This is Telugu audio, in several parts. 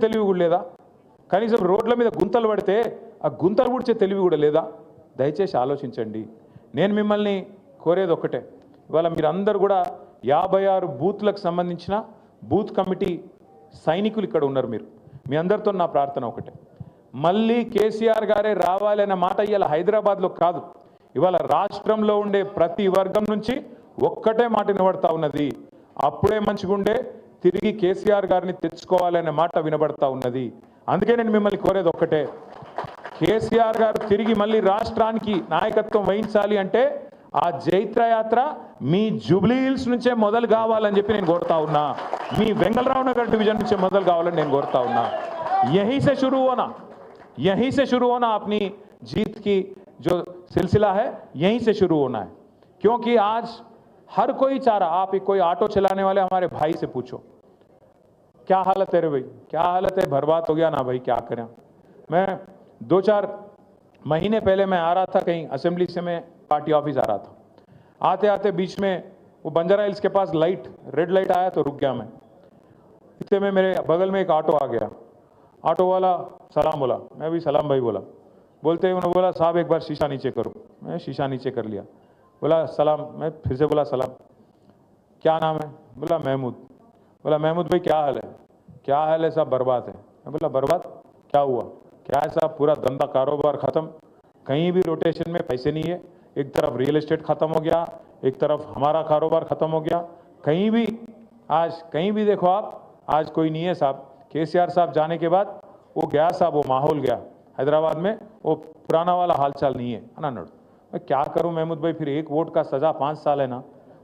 తెలివి కూడా లేదా? కనీసం రోడ్ల మీద గుంతలు పడితే ఆ గుంతలు పూడ్చే తెలివి కూడా లేదా? దయచేసి ఆలోచించండి. నేను మిమ్మల్ని కోరేది ఒక్కటే, ఇవాళ మీరందరూ కూడా 56 బూత్లకు సంబంధించిన బూత్ కమిటీ సైనికులు ఇక్కడ ఉన్నారు. మీ అందరితో నా ప్రార్థన ఒకటే, మళ్ళీ కేసీఆర్ గారే రావాలనే మాట ఇవాళ హైదరాబాద్లో కాదు, ఇవాళ రాష్ట్రంలో ఉండే ప్రతి వర్గం నుంచి ఒక్కటే మాట వినబడతా ఉన్నది. అప్పుడే మంచిగుండే తిరిగి కేసీఆర్ గారిని తెచ్చుకోవాలనే మాట వినబడతా ఉన్నది. అందుకే నేను మిమ్మల్ని కోరేది ఒక్కటే, కేసీఆర్ గారు తిరిగి మళ్ళీ రాష్ట్రానికి నాయకత్వం వహించాలి అంటే ఆ జైత్రయాత్ర మీ జూబ్లీ హిల్స్ నుంచే మొదలు కావాలని చెప్పి నేను కోరుతా ఉన్నా. మీ వెంగళరావు నగర్ డివిజన్ నుంచే మొదలు కావాలని నేను కోరుతా ఉన్నా. यहीं से शुरू होना अपनी जीत की जो सिलसिला है, यहीं से शुरू होना है. क्योंकि आज हर कोई चाह रहा, आप कोई ऑटो चलाने वाले हमारे भाई से पूछो, क्या हालत है रे भाई, क्या हालत है, बर्बाद हो गया ना भाई, क्या करें. मैं 2-4 महीने पहले मैं आ रहा था कहीं असेंबली से, मैं पार्टी ऑफिस आ रहा था. आते आते बीच में वो बंजारा हिल्स के पास लाइट, रेड लाइट आया तो रुक गया मैं. इतने में मेरे बगल में एक ऑटो आ गया. ऑटो वाला सलाम बोला, मैं भी सलाम भाई बोला. बोलते ही उन्होंने बोला साहब एक बार शीशा नीचे करो. मैं शीशा नीचे कर लिया. बोला सलाम. मैं फिर से बोला सलाम. क्या नाम है? बोला महमूद. बोला महमूद भाई क्या हाल है? क्या हाल है साहब? बर्बाद है. मैं बोला बर्बाद क्या हुआ? क्या है साहब? पूरा धंधा कारोबार ख़त्म, कहीं भी रोटेशन में पैसे नहीं है. एक तरफ रियल एस्टेट ख़त्म हो गया, एक तरफ हमारा कारोबार ख़त्म हो गया. कहीं भी आज कहीं भी देखो आप, आज कोई नहीं है साहब. केसीआर साहब जाने के बाद वो गया साहब, वो माहौल गया हैदराबाद में, वो पुराना वाला हालचाल नहीं है అన్నాడు. मैं क्या करूं महमूद भाई, फिर एक वोट का सजा 5 साल है ना,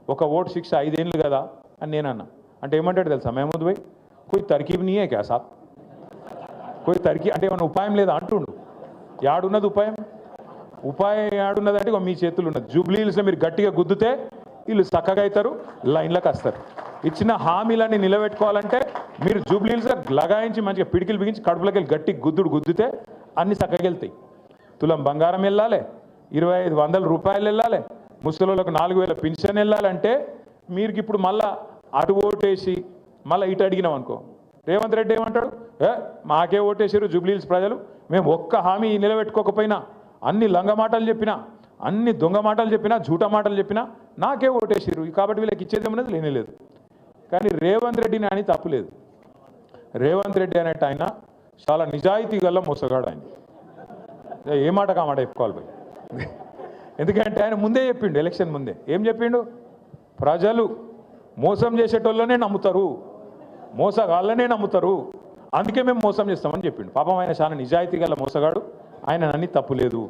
ఒక ఓట్ శిక్ష 5 ఏళ్ళు కదా అని నేను అన్నా. అంటే ఏమంటాడు తెలుసా महमूद भाई, कोई तरकीब नहीं है क्या साहब, कोई तरकीब అంటే ఏమైనా ఉపాయం లేదా అంటుండు. యాడున్నది ఉపాయం? ఉపాయం యాడున్నదంటే మీ చేతులు ఉన్నది. జూబ్లీ హిల్స్లో మీరు గట్టిగా గుద్దుతే వీళ్ళు చక్కగా అవుతారు, లైన్లకు వస్తారు. ఇచ్చిన హామీలన్నీ నిలబెట్టుకోవాలంటే మీరు జూబ్లీ హిల్స్ లగాయించి మంచిగా పిడికిలు బిగించి కడుపులోకి వెళ్ళి గట్టి గుద్దుతే అన్ని చక్కగా వెళ్తాయి. తులం బంగారం వెళ్ళాలి, 2500 రూపాయలు వెళ్ళాలి, ముసలోళ్ళకు 4000 పెన్షన్ వెళ్ళాలంటే మీరు ఇప్పుడు మళ్ళా అటు ఓటేసి మళ్ళీ ఇటు అడిగినాం అనుకో, రేవంత్ రెడ్డి ఏమంటాడు, మాకే ఓటేసారు జూబ్లీ హిల్స్ ప్రజలు, మేము ఒక్క హామీ నిలబెట్టుకోకపోయినా, అన్ని లంగ మాటలు చెప్పినా, అన్ని దొంగ మాటలు చెప్పినా, జూట మాటలు చెప్పినా నాకే ఓటేసారు, కాబట్టి వీళ్ళకి ఇచ్చేది ఏమన్నది లేనేలేదు. కానీ రేవంత్ రెడ్డిని అని తప్పులేదు. రేవంత్ రెడ్డి అనేట ఆయన చాలా నిజాయితీ గల మోసగాడు. ఆయన ఏ మాట కామాట చెప్పుకోవాలి పోయి. ఎందుకంటే ఆయన ముందే చెప్పిండు, ఎలక్షన్ ముందే ఏం చెప్పిండు, ప్రజలు మోసం చేసేటోళ్ళనే నమ్ముతారు, మోసగాళ్ళనే నమ్ముతారు, అందుకే మేము మోసం చేస్తామని చెప్పిండు. పాపం ఆయన చాలా నిజాయితీ గల మోసగాడు, ఆయన అన్ని తప్పులేదు.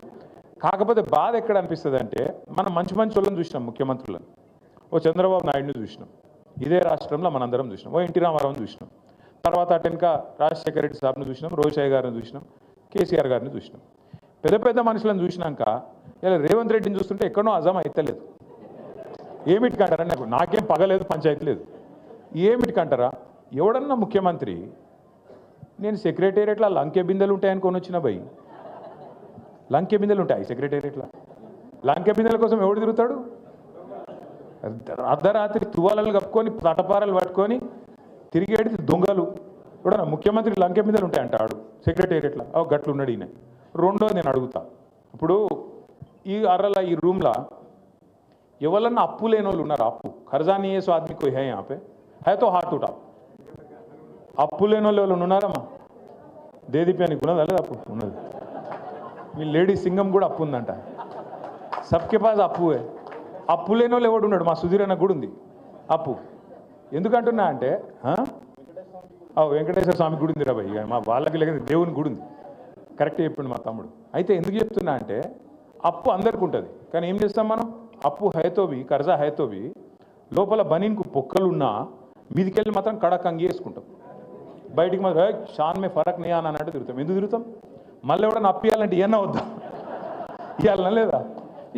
కాకపోతే బాధ ఎక్కడ అనిపిస్తుంది అంటే, మనం మంచి వాళ్ళని చూసినాం, ముఖ్యమంత్రులను, ఓ చంద్రబాబు నాయుడుని చూసినాం, ఇదే రాష్ట్రంలో మనందరం చూసినాం, ఓ ఎన్టీ రామారావుని చూసినాం, తర్వాత అటెనక రాజశేఖర రెడ్డి సాబ్ని చూసినాం, రోషయ్య గారిని చూసినాం, కేసీఆర్ గారిని చూసినాం. పెద్ద మనుషులను చూసినాక ఇలా రేవంత్ రెడ్డిని చూస్తుంటే ఎక్కడో అజం అయితలేదు. ఏమిటికంటారా, నాకేం పగలేదు, పంచాయతీ లేదు, ఏమిటికంటారా? ఎవడన్నా ముఖ్యమంత్రి నేను సెక్రటేరియట్లో లంకె బిందెలు ఉంటాయని కొని వచ్చిన భయ్, లంకె బిందెలు ఉంటాయి సెక్రటేరియట్లో. లంకె బిందెల కోసం ఎవడు తిరుగుతాడు? అర్ధరాత్రి తువాలలు కప్పుకొని తటపారలు పట్టుకొని తిరిగేది దొంగలు. కూడా ముఖ్యమంత్రి లంకె బిందెలు ఉంటాయి అంటాడు సెక్రటేరియట్లో. గట్లు ఉన్నాడు ఈయన. రెండోది నేను అడుగుతా, ఇప్పుడు ఈ అర్రల ఈ రూమ్లో ఎవరన్నా అప్పు లేని వాళ్ళు ఉన్నారు? అప్పు ఖర్జా నీ సో ఆద్మీ కోయి హై యహాं पे है तो हाथ उठा. అప్పు లేని వాళ్ళు ఎవరు ఉన్నారమ్మా? దేదీప్యానికి ఉన్నదా లేదా? అప్పు ఉన్నది. మీ లేడీ సింగం కూడా అప్పు ఉందంట. సబ్కే పాస్ అప్పు. అప్పు లేని వాళ్ళు ఎవడు ఉన్నాడు? మా సుధీర్ అన్న కూడా ఉంది అప్పు. ఎందుకంటున్నా అంటే వెంకటేశ్వర స్వామి గుడి ఉంది రా భయ్, మా వాళ్ళకి లేక దేవుని గుడి ఉంది. కరెక్ట్ చెప్పిండు మా తమ్ముడు. అయితే ఎందుకు చెప్తున్నా అంటే, అప్పు అందరికి ఉంటుంది, కానీ ఏం చేస్తాం మనం? అప్పు హైతోవి, కర్జా హైతోవి, లోపల బనీన్కు పొక్కలున్నా మీదికెళ్ళి మాత్రం కడక్ అంగి వేసుకుంటాం, బయటికి మాత్రం షాన్ మే ఫరక్ నీ అని అన్నట్టు తిరుగుతాం. ఎందుకు తిరుగుతాం? మళ్ళీ ఎవడన్నా అప్పు ఇవ్వాలంటే ఇవన్నా వద్దా? ఇవ్వాలన్నా లేదా?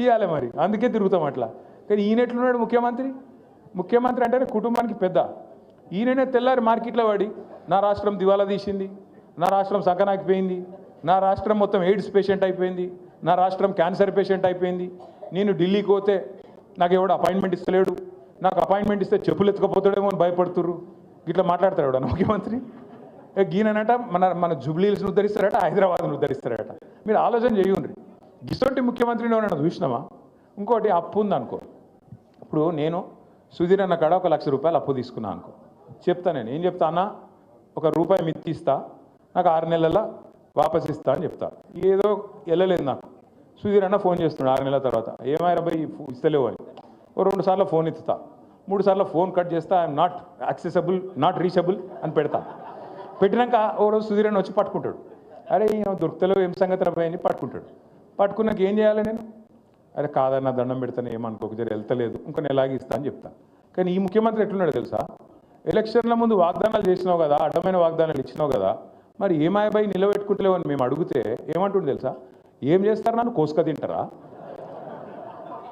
ఇవ్వాలి మరి, అందుకే తిరుగుతాం అట్లా. కానీ ఈయన ఎట్లున్నాడు ముఖ్యమంత్రి? ముఖ్యమంత్రి అంటేనే కుటుంబానికి పెద్ద. ఈయననే తెల్లారి మార్కెట్లో పడి నా రాష్ట్రం దివాలా తీసింది, నా రాష్ట్రం సంకనాకిపోయింది, నా రాష్ట్రం మొత్తం ఎయిడ్స్ పేషెంట్ అయిపోయింది, నా రాష్ట్రం క్యాన్సర్ పేషెంట్ అయిపోయింది, నేను ఢిల్లీకి పోతే నాకు ఎవడు అపాయింట్మెంట్ ఇస్తలేడు, నాకు అపాయింట్మెంట్ ఇస్తే చెప్పులు ఎత్తుకపోతాడేమో అని భయపడుతుర్రు, ఇట్లా మాట్లాడతాడు ఎవడన్నా ముఖ్యమంత్రి? గీననట మన జూబ్లీహిల్స్ని ఉద్ధరిస్తారట, హైదరాబాద్ను ఉద్ధరిస్తారట. మీరు ఆలోచన చేయండి. గిసొంటి ముఖ్యమంత్రిని ఏమన్నా చూసినామా? ఇంకోటి అప్పు ఉందనుకో. ఇప్పుడు నేను సుధీర్ అన్న కాడ 1 లక్ష రూపాయలు అప్పు తీసుకున్నా అనుకో. చెప్తా నేను ఏం చెప్తా అన్న, ₹1 మిత్తి ఇస్తా, నాకు 6 నెలల వాపస్ ఇస్తా అని చెప్తా. ఏదో వెళ్ళలేదు నాకు. సుధీర్ అన్న ఫోన్ చేస్తున్నాడు 6 నెలల తర్వాత, ఏమైనా భయ్ ఇస్తలేవు అని. 2 సార్లు ఫోన్ ఎత్తుతా, 3 సార్లు ఫోన్ కట్ చేస్తా, I'm not accessible, not reachable అని పెడతా. పెట్టినాక ఓ రోజు సుధీర్ అన్న వచ్చి పట్టుకుంటాడు. అరే దొరుకుతలేవు, ఏం సంగతి రాబాయి అని పట్టుకుంటాడు. పట్టుకున్నాక ఏం చేయాలి నేను? అరే కాదన్న దండం పెడతాను, ఏమనుకోక జర వెళ్తలేదు, ఇంకో నెలాగి ఇస్తా అని చెప్తా. కానీ ఈ ముఖ్యమంత్రి ఎట్లున్నాడు తెలుసా? ఎలక్షన్ల ముందు వాగ్దానాలు చేసినావు కదా, అడ్డమైన వాగ్దానాలు ఇచ్చినావు కదా, మరి ఏమాయబాయి నిలబెట్టుకుంటలేవు అని మేము అడిగితే ఏమంటుండే తెలుసా? ఏం చేస్తారు, నన్ను కోసుక తింటారా?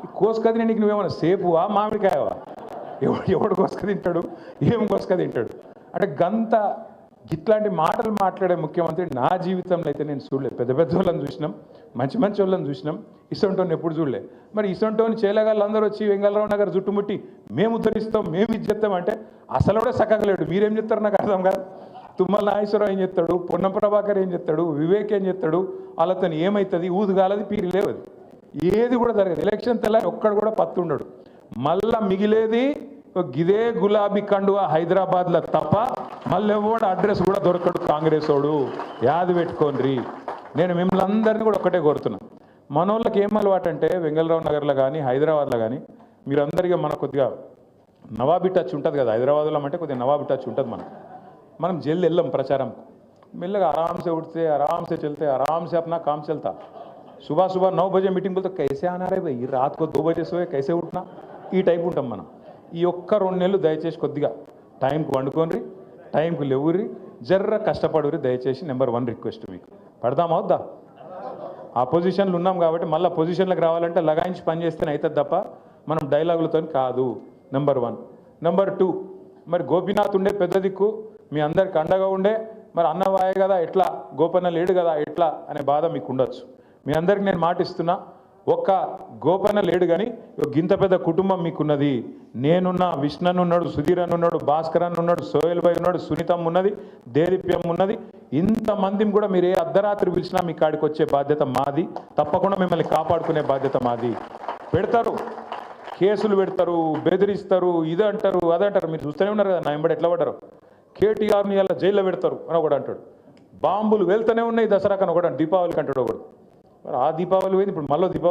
ఈ కోసుక తిని నీకు నువ్వేమన్నా సేపువా మామిడికాయవా? ఎవడు కోసుక తింటాడు, ఏం కోసుక తింటాడు అంటే గంత ఇట్లాంటి మాటలు మాట్లాడే ముఖ్యమంత్రి నా జీవితంలో అయితే నేను చూడలేదు. పెద్ద పెద్ద వాళ్ళని చూసినాం, మంచి మంచి వాళ్ళని చూసినాం, ఇసొంటోని ఎప్పుడు చూడలే. మరి ఇసొంటోని చేయలేగాళ్ళు అందరూ వచ్చి వెంగళరావు నగర్ చుట్టుముట్టి మేము ఉద్ధరిస్తాం, మేము ఇది చెప్తాం అంటే అసలు కూడా సక్కగలేడు. మీరేం చెప్తారు నాకు అర్థం కాదు. తుమ్మల నాగేశ్వరరావు ఏం చెప్తాడు, పొన్నం ప్రభాకర్ ఏం చెప్తాడు, వివేక్ ఏం చెప్తాడు, వాళ్ళతో ఏమవుతుంది, ఊదుగాలది పీరి లేవది, ఏది కూడా జరగదు. ఎలక్షన్ తెల్లారి ఒక్కడు కూడా పత్తుండడు. మళ్ళా మిగిలేది గిదే గులాబీ కండువా హైదరాబాద్లో తప్ప మళ్ళీ ఎవడు అడ్రస్ కూడా దొరకడు కాంగ్రెస్ వాడు. యాది పెట్టుకోండి. నేను మిమ్మల్ని అందరినీ కూడా ఒక్కటే కోరుతున్నా, మనోళ్ళకి ఏం అలవాటు అంటే వెంగళరావు నగర్లో కానీ హైదరాబాద్లో కానీ మీరందరికీ మన కొద్దిగా నవాబీ టచ్ ఉంటుంది కదా. హైదరాబాద్లో అంటే కొద్దిగా నవాబీ టచ్ ఉంటుంది. మనం జల్ది వెళ్ళాం ప్రచారం, మెల్లగా ఆరామ్సే उठते आराम से चलते आराम से अपना काम चलता. सुबह सुबह 9 बजे मीटिंग बोलते कैसे आना रे भाई, रात को 2 बजे सोए कैसे उठना, ఈ టైప్ ఉంటాం మనం. ఈ ఒక్క 2 నెలలు దయచేసి కొద్దిగా టైంకి వండుకోండి, టైంకి లేవుర్రి, జర్ర కష్టపడుర్రి దయచేసి. నెంబర్ 1 రిక్వెస్ట్ మీకు. పడదామా వద్దా? ఆ పొజిషన్లు ఉన్నాం కాబట్టి మళ్ళీ పొజిషన్లకు రావాలంటే లగాయించి పని చేస్తేనే అవుతుంది తప్ప మనం డైలాగులతో కాదు. నెంబర్ 1. నెంబర్ 2, మరి గోపీనాథ్ ఉండే పెద్ద దిక్కు, మీ అందరికి అండగా ఉండే, మరి అన్నవాయే కదా ఎట్లా, గోపన్న లేడు కదా ఎట్లా అనే బాధ మీకు ఉండొచ్చు. మీ అందరికి నేను మాటిస్తున్నా, ఒక్క గోపన్న లేడు కానీ గింత పెద్ద కుటుంబం మీకున్నది. నేనున్నా, విష్ణన్ ఉన్నాడు, సుధీర్ అని ఉన్నాడు, భాస్కర్ అని ఉన్నాడు, సోహెల్ భాయ్ ఉన్నాడు, సునీతమ్మ ఉన్నది, దేదీప్యం ఉన్నది. ఇంతమందిని కూడా మీరు ఏ అర్ధరాత్రి పిలిచినా మీ కాడికి వచ్చే బాధ్యత మాది. తప్పకుండా మిమ్మల్ని కాపాడుకునే బాధ్యత మాది. పెడతారు, కేసులు పెడతారు, బెదిరిస్తారు, ఇది అంటారు, అదంటారు. మీరు చూస్తూనే ఉన్నారు కదా నా వెంబడి ఎట్లా పడ్డారు. కేటీఆర్ని ఇలా జైల్లో పెడతారు అని ఒకడు అంటాడు. బాంబులు వెళ్తూనే ఉన్నాయి దసరాకని ఒకడు, దీపావళికి అంటాడు ఒకడు. మరి ఆ దీపావళి పోయింది, ఇప్పుడు మళ్ళీ దీపావళి